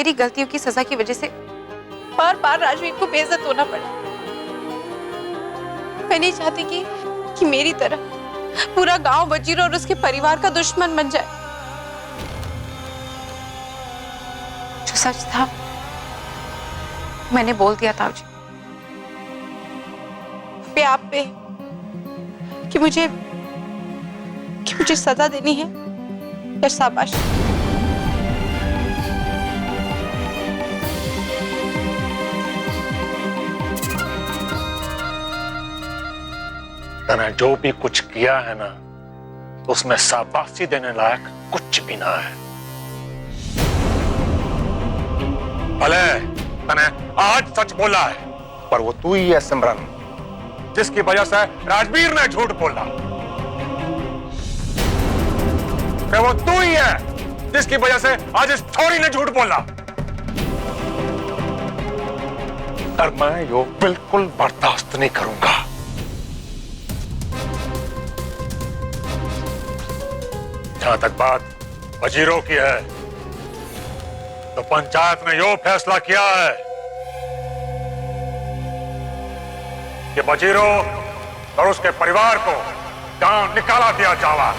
मेरी गलतियों की सजा की वजह से बार बार राजवीर को बेइज्जत होना पड़ा। मैं नहीं चाहती कि मेरी तरह पूरा गांव वजीर और उसके परिवार का दुश्मन बन जाए। जो सच था मैंने बोल दिया था मुझे पे आप पे कि मुझे सजा देनी है या शाबाश। तूने जो भी कुछ किया है ना, उसमें शाबाशी देने लायक कुछ भी ना है। भले तूने आज सच बोला है, पर वो तू ही है सिमरन, जिसकी वजह से राजवीर ने झूठ बोला। वो तू ही है जिसकी वजह से आज इस छोरी ने झूठ बोला। और मैं यो बिल्कुल बर्दाश्त नहीं करूंगा। जहां तक बात वजीरों की है, तो पंचायत ने यो फैसला किया है कि वजीरों और उसके परिवार को गांव निकाला दिया जावा।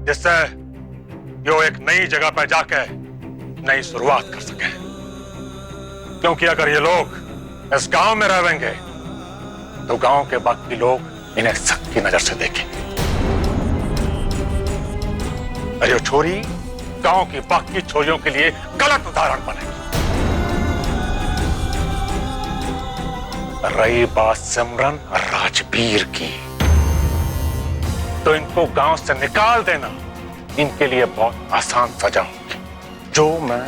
जिससे यो एक नई जगह पर जाके नई शुरुआत कर सके। क्योंकि अगर ये लोग इस गांव में रहेंगे तो गांव के बाकी लोग इन्हें शक की नजर से देखेंगे। और ये छोरी गांव की बाकी छोरियों के लिए गलत उदाहरण बनेगी। रही बात सिमरन और राजवीर की, तो इनको गांव से निकाल देना इनके लिए बहुत आसान सजा होगी, जो मैं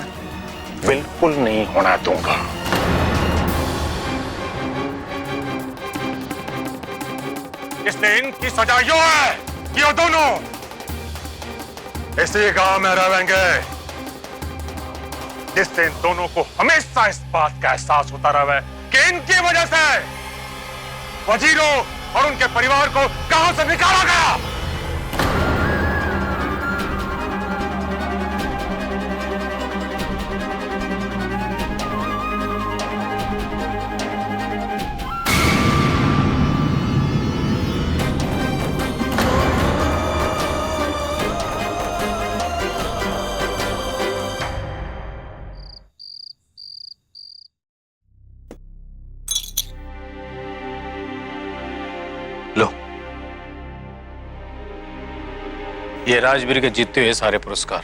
बिल्कुल नहीं होना दूंगा। इसलिए इनकी सजा यो है कि ये दोनों इसी गांव में रहेंगे, जिससे इन दोनों को हमेशा इस बात का एहसास होता रहे कि इनकी वजह से वजीरों और उनके परिवार को गांव से निकाला गया। लो, ये राजवीर के जीते हुए सारे पुरस्कार।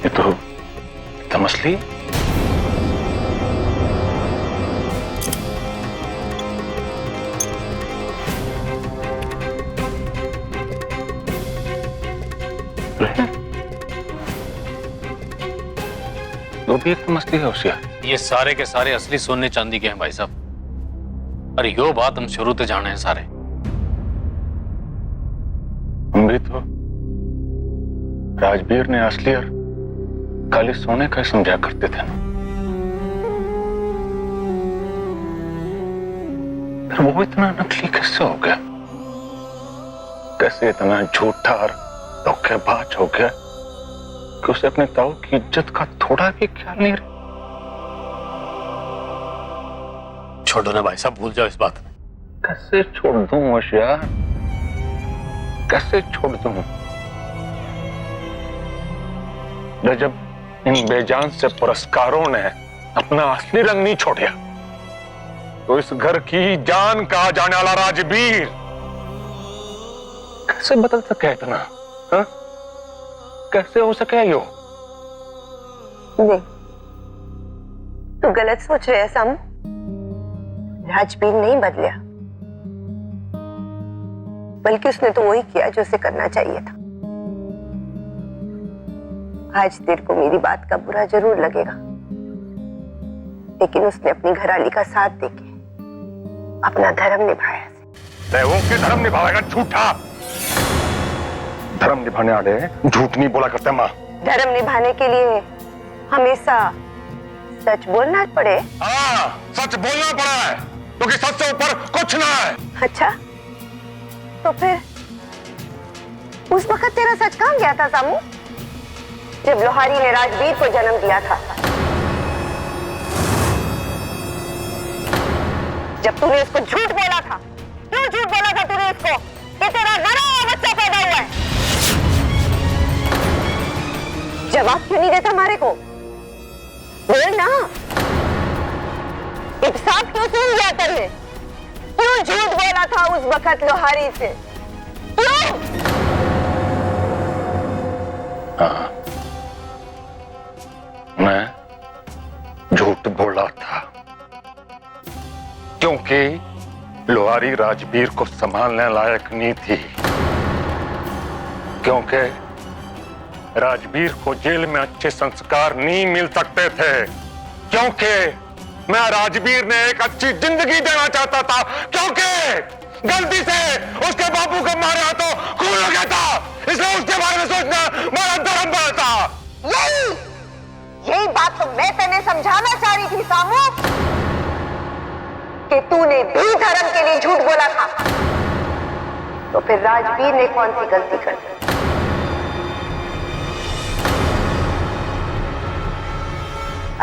ये तो मछली। वो भी एक मछली है होशियार। ये सारे के सारे असली सोने चांदी के हैं भाई साहब। अरे यो बात हम शुरू से जाने हैं सारे। हम भी तो राजवीर ने असली और काली सोने का समझा करते थे ना। फिर वो इतना नकली कैसे हो गया? कैसे इतना झूठा और धोखेबाज हो गया कि उसे अपने ताऊ की इज्जत का थोड़ा भी ख्याल नहीं रहा? छोड़ो ना भाई साहब, भूल जाओ इस बात में। कैसे छोड़ दूं होशियार, कैसे छोड़ दूं? जब इन बेजान से पुरस्कारों ने अपना असली रंग नहीं छोड़ा, तो इस घर की जान कहा जाने वाला राजवीर कैसे बदल सके इतना? हा? कैसे हो सके यो? नहीं, तू गलत सोच रहे है सम। राजवीर नहीं बदला, बल्कि उसने तो वही किया जो उसे करना चाहिए था। आज तेरे को मेरी बात का बुरा जरूर लगेगा, लेकिन उसने अपनी घरवाली का साथ देके अपना धर्म निभाया। देवों के धर्म निभाएगा झूठा। धर्म निभाने वाले झूठ नहीं बोला करते माँ। धर्म निभाने के लिए हमेशा सच बोलना पड़े। हाँ, सच बोलना पड़ा है, क्योंकि सच से ऊपर कुछ ना है। अच्छा, तो फिर उस वक्त तेरा सच कहाँ गया था सामू, जब लोहारी ने राजवीर को जन्म दिया था? जब तूने उसको झूठ बोला था, क्यों झूठ बोला था तूने उसको कि तेरा मरा हुआ बच्चा पैदा हुआ है? जवाब क्यों नहीं देता हमारे को? बोल ना। इंसाफ क्यों सुन लिया तेरे? क्यों झूठ बोला था उस वक्त लोहारी से? क्यों? हाँ, मैं झूठ बोला था क्योंकि लोहारी राजवीर को संभालने लायक नहीं थी, क्योंकि राजवीर को जेल में अच्छे संस्कार नहीं मिल सकते थे, क्योंकि मैं राजवीर ने एक अच्छी जिंदगी देना चाहता था, क्योंकि गलती से उसके बापू को मारे हाथों खून लग गया था, इसलिए उसके बारे में सोचना मेरा धर्म बनता। यही बात तो मैं तेने समझाना चाह रही थी सामू, कि तूने भी धर्म के लिए झूठ बोला था। तो फिर राजवीर ने कौन सी गलती कर दी?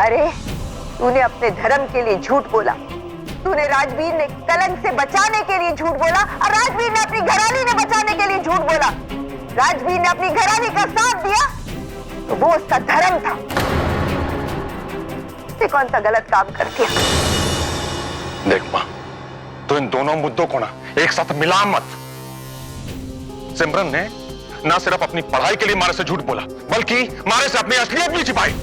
अरे तूने अपने धर्म के लिए झूठ बोला, तूने राजवीर ने कलंक से बचाने के लिए झूठ बोला, और राजवीर ने अपनी घरवाली ने बचाने के लिए झूठ बोला। राजवीर ने अपनी घरवाली का साथ दिया तो वो उसका धर्म था। उसने कौन सा गलत काम कर दिया? देख मां, तो इन दोनों मुद्दों को ना एक साथ मिला मत। सिमरन ने ना सिर्फ अपनी पढ़ाई के लिए मारे से झूठ बोला, बल्कि मारे से अपनी असलियत भी छिपाई।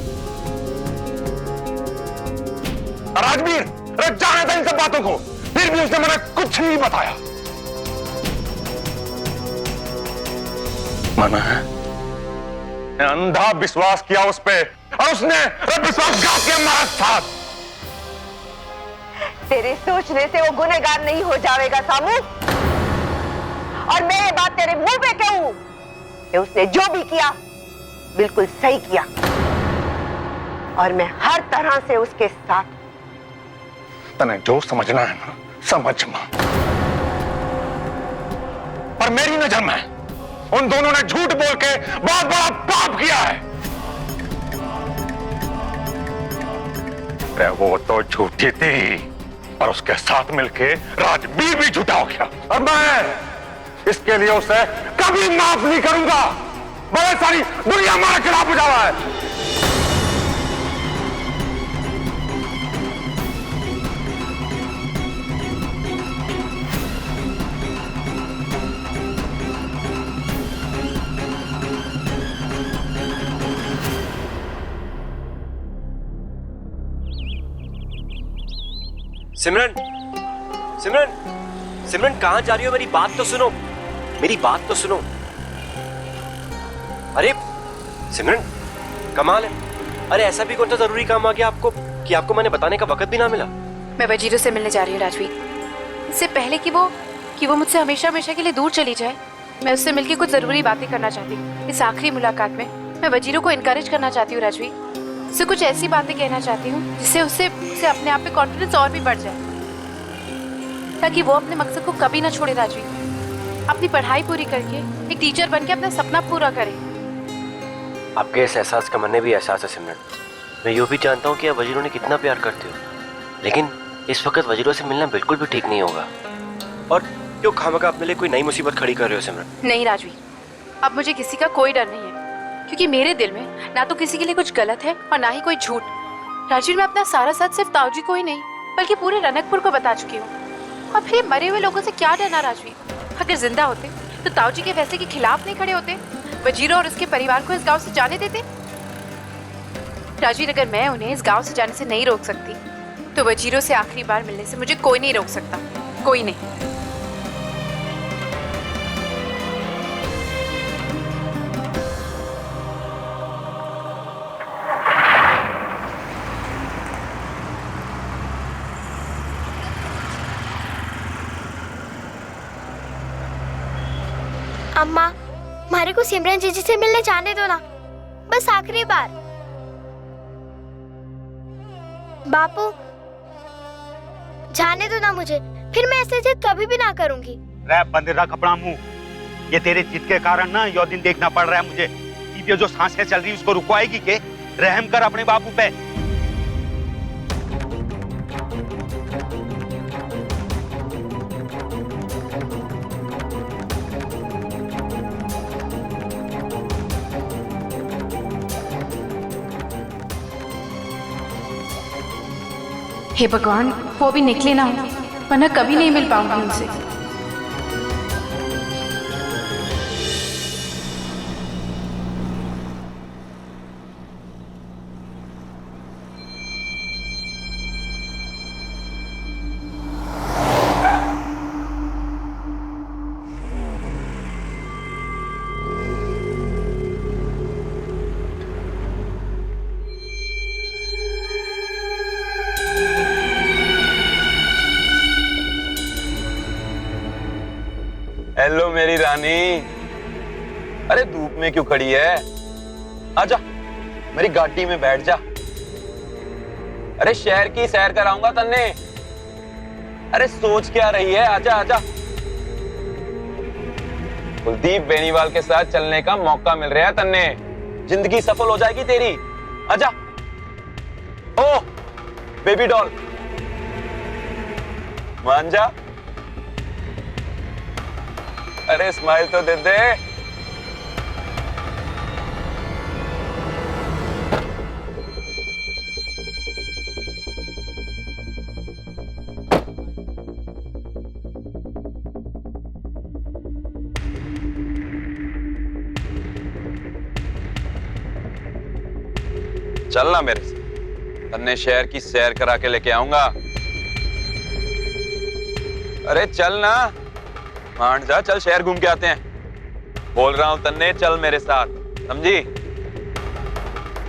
राजवीर जाने था इन सब बातों को, फिर भी उसने मुझे कुछ नहीं बताया। मना है अंधा विश्वास किया उस पे, और उसने विश्वासघात किया हमारे साथ। तेरे सोचने से वो गुनहगार नहीं हो जाएगा सामू, और मैं ये बात तेरे मुंह पे कहूं कि उसने जो भी किया बिल्कुल सही किया, और मैं हर तरह से उसके साथ। तने जो समझना है ना समझ मां, पर मेरी नजर में उन दोनों ने झूठ बोल के बहुत बड़ा पाप किया है। वो तो झूठी थी, और उसके साथ मिलके राजवीर भी झूठा हो गया, और मैं इसके लिए उसे कभी माफ नहीं करूंगा। बहुत सारी दुनिया हमारे खिलाफ हो जावा है। सिमरन, सिमरन, सिमरन कहां जा रही हो? मेरी बात तो सुनो, मेरी बात तो सुनो। अरे सिमरन, कमाल है। अरे ऐसा भी कौन सा जरूरी काम आ गया आपको कि आपको मैंने बताने का वक्त भी ना मिला? मैं वजीरों से मिलने जा रही हूँ राजवीर। इससे पहले कि वो मुझसे हमेशा हमेशा के लिए दूर चली जाए, मैं उससे मिलकर कुछ जरूरी बातें करना चाहती हूँ। इस आखिरी मुलाकात में मैं वजीरों को इनकरेज करना चाहती हूँ राजवीर। उससे कुछ ऐसी बातें कहना चाहती हूँ जिससे उससे अपने आप पे कॉन्फिडेंस और भी बढ़ जाए, ताकि वो अपने मकसद को कभी ना छोड़े राजवीर। अपनी पढ़ाई पूरी करके एक टीचर बनके अपना सपना पूरा करे। आपके इस एहसास का मन भी एहसास है सिमरन। मैं यूँ भी जानता हूँ कि आप वजीरों ने कितना प्यार करते हो, लेकिन इस वक्त वजीरों से मिलना बिल्कुल भी ठीक नहीं होगा। और क्यों खामखा अपने लिए कोई नई मुसीबत खड़ी कर रहे हो सिमरन? नहीं राजवीर, अब मुझे किसी का कोई डर नहीं है, क्योंकि मेरे दिल में ना तो किसी के लिए कुछ गलत है और ना ही कोई झूठ। राजवीर, मैं अपना सारा साथ सिर्फ ताऊजी को ही नहीं बल्कि पूरे रनकपुर को बता चुकी हूँ। और फिर मरे हुए लोगों से क्या डरना राजवीर? अगर जिंदा होते तो ताऊजी के फैसले के खिलाफ नहीं खड़े होते, वजीरों और उसके परिवार को इस गांव से जाने देते। राजवीर, अगर मैं उन्हें इस गांव से जाने से नहीं रोक सकती तो वजीरों से आखिरी बार मिलने से मुझे कोई नहीं रोक सकता, कोई नहीं। अम्मा, हमारे को सिमरन जीजी से मिलने जाने दो ना, बस आखिरी बार। बापू, जाने दो ना मुझे, फिर मैं ऐसे जिद कभी भी ना करूंगी। रैप बंद रख अपना मुंह। ये तेरे जिद के कारण ना यो दिन देखना पड़ रहा है मुझे। ये जो सांसें चल रही उसको रुकवाएगी के? रहम कर अपने बापू पे। हे भगवान, वो अभी निकले ना, वरना कभी नहीं मिल पाऊंगी उनसे। हेलो मेरी रानी, अरे धूप में क्यों खड़ी है? आजा मेरी गाड़ी में बैठ जा। अरे शहर की सैर कराऊंगा तन्ने। अरे सोच क्या रही है? आजा आजा। कुलदीप बेनीवाल के साथ चलने का मौका मिल रहा है तन्ने। जिंदगी सफल हो जाएगी तेरी। आजा। ओ बेबी डॉल, मान जा। अरे स्माइल तो दे दे। चलना मेरे से, तन्ने शहर की सैर करा के लेके आऊंगा। अरे चल ना, मान जा, चल शहर घूम के आते हैं। बोल रहा हूं तन्ने, चल मेरे साथ, समझी?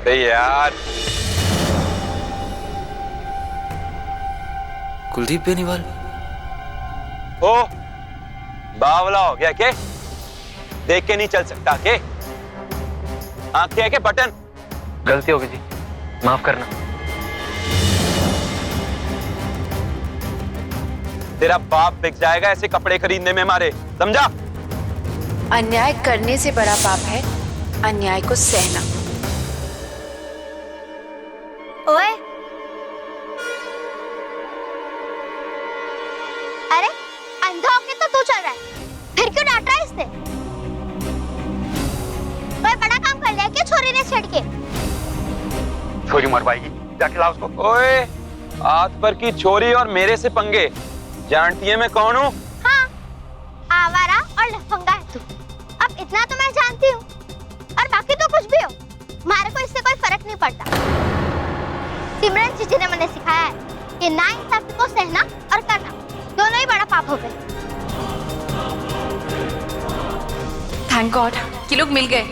अरे यार। कुलदीप बेनीवाल, ओ बावला हो गया के? देख के नहीं चल सकता के? आंखें है के बटन? गलती हो गई जी, माफ करना। तेरा बाप बिक जाएगा ऐसे कपड़े खरीदने में हमारे, समझा? अन्याय करने से बड़ा पाप है अन्याय को सहना। ओए, अरे अंधा होके तो तू चल रहा है, फिर क्यों डांट रहा है इससे? कोई बड़ा काम कर लिया क्या छोरी ने छेड़ के? छोरी मरवाएगी, जाके ला उसको। ओए, हाथ पर की छोरी और मेरे से पंगे, जानती है मैं कौन हूँ? हाँ, आवारा और लफंगा है तू। अब इतना तो मैं जानती हूँ, और बाकी तो कुछ भी हो, हमारे को इससे कोई फर्क नहीं पड़ता। सिमरन जीजी ने मुझे सिखाया है कि नाइंसाफी को सहना और करना दोनों ही बड़ा पाप हो गए। थैंक गॉड कि लोग मिल गए।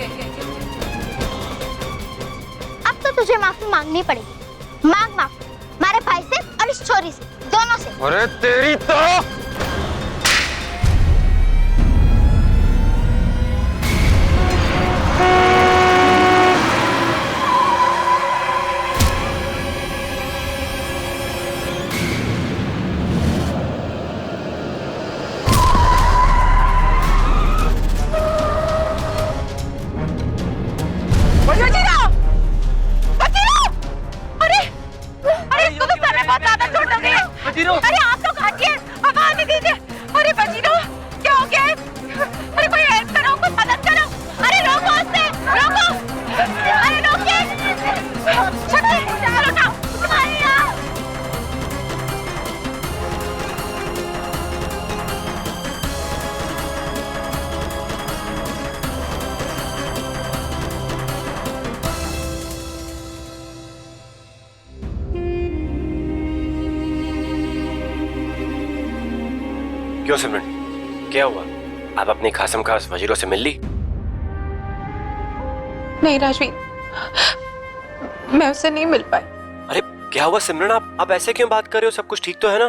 अब तो तुझे माफी मांगनी पड़ेगी। मांग माफी, हमारे भाई से और इस छोरी से, दोनों से। अरे तेरी तो अरे आप लोग हटिए, आवाज नहीं दीजिए। अरे बजीरो, क्या हो गया? अरे कोई हेल्प करो, कोई मदद करो। अरे रोको उससे, रोको। अरे रोकिए। छुट्टी, चलो उठाओ। तुम्हारी यार। क्यों सिमरन, क्या हुआ? आप अपनी खासम खास वजीरों से मिल ली? नहीं राजवीर, मैं उससे नहीं मिल पाई। अरे क्या हुआ सिमरन, आप ऐसे क्यों बात कर रहे हो? सब कुछ ठीक तो है ना?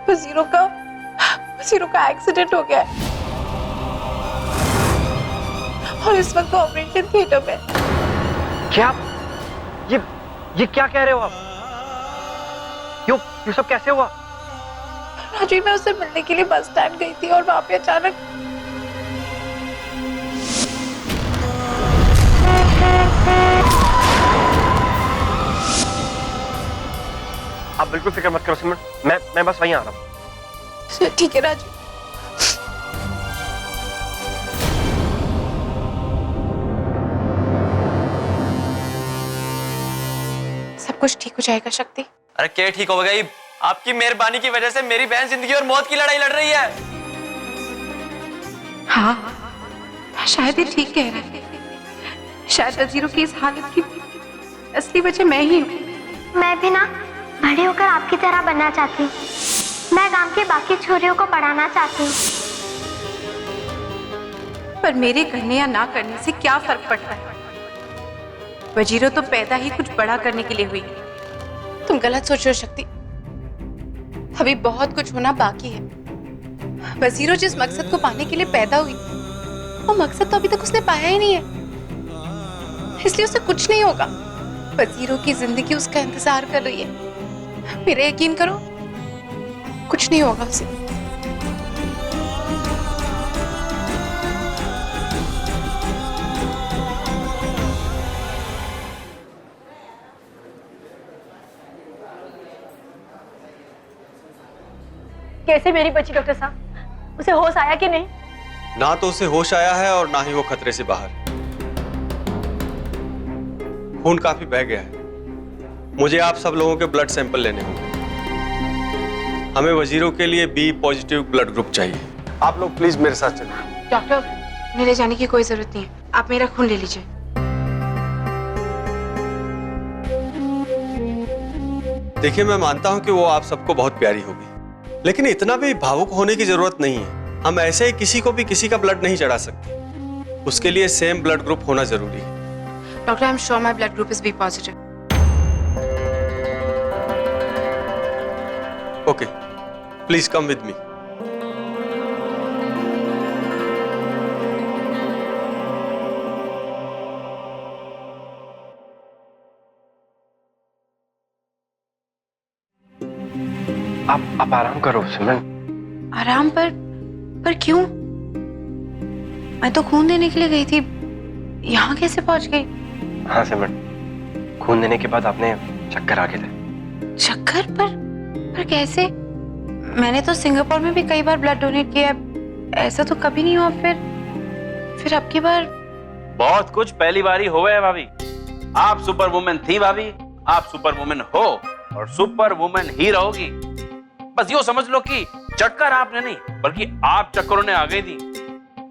वजीरों का एक्सीडेंट हो गया है। और इस वक्त वो ऑपरेशन थिएटर में। क्या ये क्या कह रहे हो आप? ये सब कैसे हुआ? राजवीर, मैं उससे मिलने के लिए बस स्टैंड गई थी और वहां पे अचानक आप बिल्कुल फिक्र मत करो सिमरन, मैं बस वहीं आ रहा हूँ। ठीक है राजू। सब कुछ ठीक हो जाएगा शक्ति। अरे क्या ठीक होगा? ये आपकी मेहरबानी की वजह से मेरी बहन जिंदगी और मौत की लड़ाई लड़ रही है। हाँ, शायद ये ठीक कह रहा है। शायद वजीरों की इस हालत की असली वजह मैं ही हूँ। मैं भी ना बड़ी होकर आपकी तरह बनना चाहती हूँ। मैं गांव के बाकी छोरियों को पढ़ाना चाहती हूँ। पर मेरे करने या ना करने से क्या फर्क पड़ता है? वजीरों तो पैदा ही कुछ बड़ा करने के लिए हुई। तुम गलत सोच रहे हो शक्ति। अभी बहुत कुछ होना बाकी है। वजीरों जिस मकसद को पाने के लिए पैदा हुई, वो मकसद तो अभी तक उसने पाया ही नहीं है, इसलिए उसे कुछ नहीं होगा। वजीरों की जिंदगी उसका इंतजार कर रही है। मेरा यकीन करो, कुछ नहीं होगा उसे। कैसे मेरी बच्ची डॉक्टर साहब? उसे होश आया कि नहीं? ना तो उसे होश आया है और ना ही वो खतरे से बाहर। खून काफी बह गया है। मुझे आप सब लोगों के ब्लड सैंपल लेने होंगे। हमें वजीरों के लिए बी पॉजिटिव ब्लड ग्रुप चाहिए। आप लोग प्लीज मेरे साथ चलिए। डॉक्टर, मेरे जाने की कोई जरूरत नहीं है। आप मेरा खून ले लीजिए। देखिए, मैं मानता हूं कि वो आप सबको बहुत प्यारी होगी, लेकिन इतना भी भावुक होने की जरूरत नहीं है। हम ऐसे ही किसी को भी किसी का ब्लड नहीं चढ़ा सकते। उसके लिए सेम ब्लड ग्रुप होना जरूरी है। Doctor, I am sure my blood group is B positive. Okay, please come with me. आप आराम करो सिमरन। आराम पर क्यों? मैं तो खून देने के लिए गई थी, यहाँ कैसे पहुंच गई? हाँ सिमरन, खून देने के बाद आपने चक्कर आ गए थे। चक्कर? पर कैसे? मैंने तो सिंगापुर में भी कई बार ब्लड डोनेट किया है, ऐसा तो कभी नहीं हुआ। फिर अब की बार बहुत कुछ पहली बार ही हुआ है भाभी। आप सुपर वुमेन थी भाभी, आप सुपर वुमेन हो और सुपर वुमेन ही रहोगी। बस यो समझ लो कि चक्कर आपने नहीं बल्कि आप चक्करों ने आ गई थी।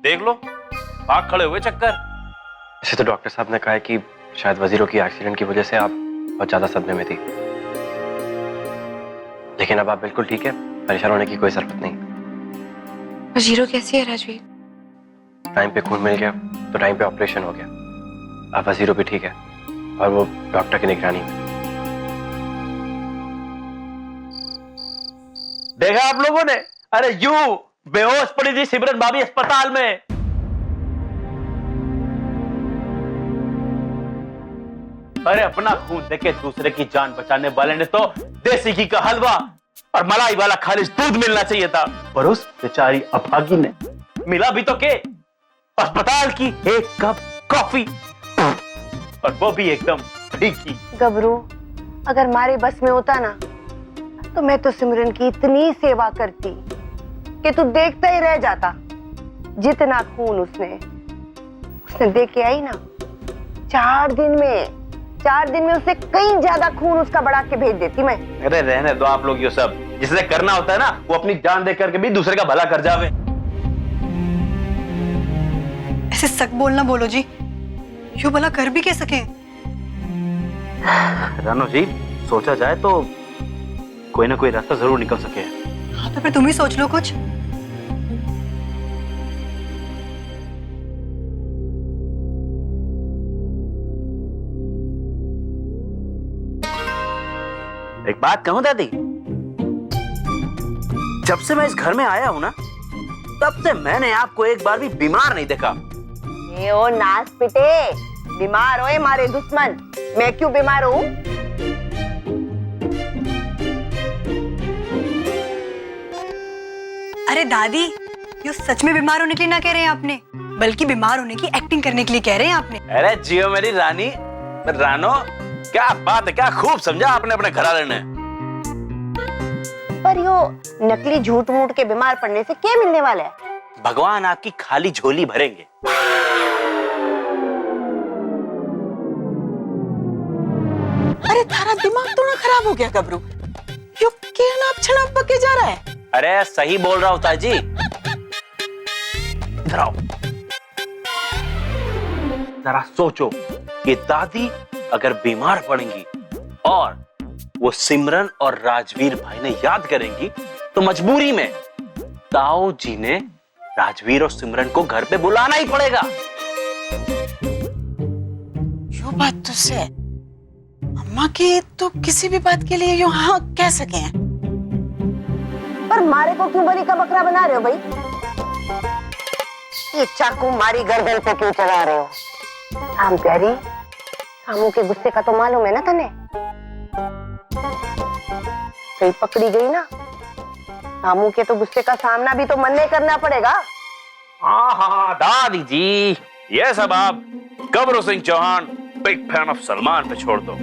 देख लो, भाग खड़े हुए चक्कर। वैसे तो डॉक्टर साहब ने कहा है कि शायद वजीरों की एक्सीडेंट की वजह से आप बहुत ज्यादा सदमे में थी, लेकिन अब आप बिल्कुल ठीक है। परेशान होने की कोई जरूरत नहीं। वजीरो कैसी है राजवीर? टाइम पे खून मिल गया तो टाइम पे ऑपरेशन हो गया। अब वजीरो भी ठीक है और वो डॉक्टर की निगरानी में। देखा आप लोगों ने? अरे यूं बेहोश पड़ी थी सिमरन भाभी अस्पताल में। अरे अपना खून देके दूसरे की जान बचाने वाले ने तो देसी घी का हलवा और मलाई वाला खालिश दूध मिलना चाहिए था, पर उस बेचारी अभागी ने मिला भी तो के अस्पताल की एक कप कॉफी, और वो भी एकदम फीकी। गबरू, अगर मारे बस में होता ना तो मैं तो सिमरन की इतनी सेवा करती कि तू देखता ही रह जाता। जितना खून उसने दे के आई ना, 4 दिन में उससे कहीं ज्यादा खून उसका बढ़ा के भेज देती मैं। अरे रहने दो आप लोग ये सब। जिसे करना होता है ना वो अपनी जान दे करके भी दूसरे का भला कर जावे। ऐसे सच बोलना बोलो जी, यो भला कर भी कैसे सके? रानो जी, सोचा जाए तो कोई ना कोई रास्ता जरूर निकल सके। हाँ तो फिर तुम ही सोच लो कुछ। एक बात कहूं दादी, जब से मैं इस घर में आया हूं ना, तब से मैंने आपको एक बार भी बीमार नहीं देखा। ए ओ नास पिटे, बीमार होए मारे दुश्मन, मैं क्यों बीमार हूँ? अरे दादी, ये सच में बीमार होने के लिए ना कह रहे हैं आपने, बल्कि बीमार होने की एक्टिंग करने के लिए कह रहे हैं आपने। अरे जियो मेरी रानी, रानो, क्या बात है, क्या खूब समझा आपने अपने घरवाले ने। पर यो नकली झूठ मूठ के बीमार पड़ने से क्या मिलने वाला है? भगवान आपकी खाली झोली भरेंगे। अरे थारा दिमाग तो ना खराब हो गया गबरू, यो क्या नाप छनाप बके जा रहा है? अरे सही बोल रहा हूँ ताजी। इधर आओ, जरा सोचो कि दादी अगर बीमार पड़ेंगी और वो सिमरन और राजवीर भाई ने याद करेंगी तो मजबूरी में ताऊ जी ने राजवीर और सिमरन को घर पे बुलाना ही पड़ेगा। यो बात तो से अम्मा की तो किसी भी बात के लिए यो हाँ कह सके हैं। पर मारे को क्यों बलि का बकरा बना रहे हो भाई? ये चाकू मारी गर्दन पे क्यों चला रहे हो? शाम प्यारी, शामू के गुस्से का तो मालूम है ना तने? कहीं पकड़ी गई ना, शामू के तो गुस्से का सामना भी तो मन में करना पड़ेगा। हाँ दादी जी, ये सब आप Gabru Singh Chauhan big fan of Salman पे छोड़ दो।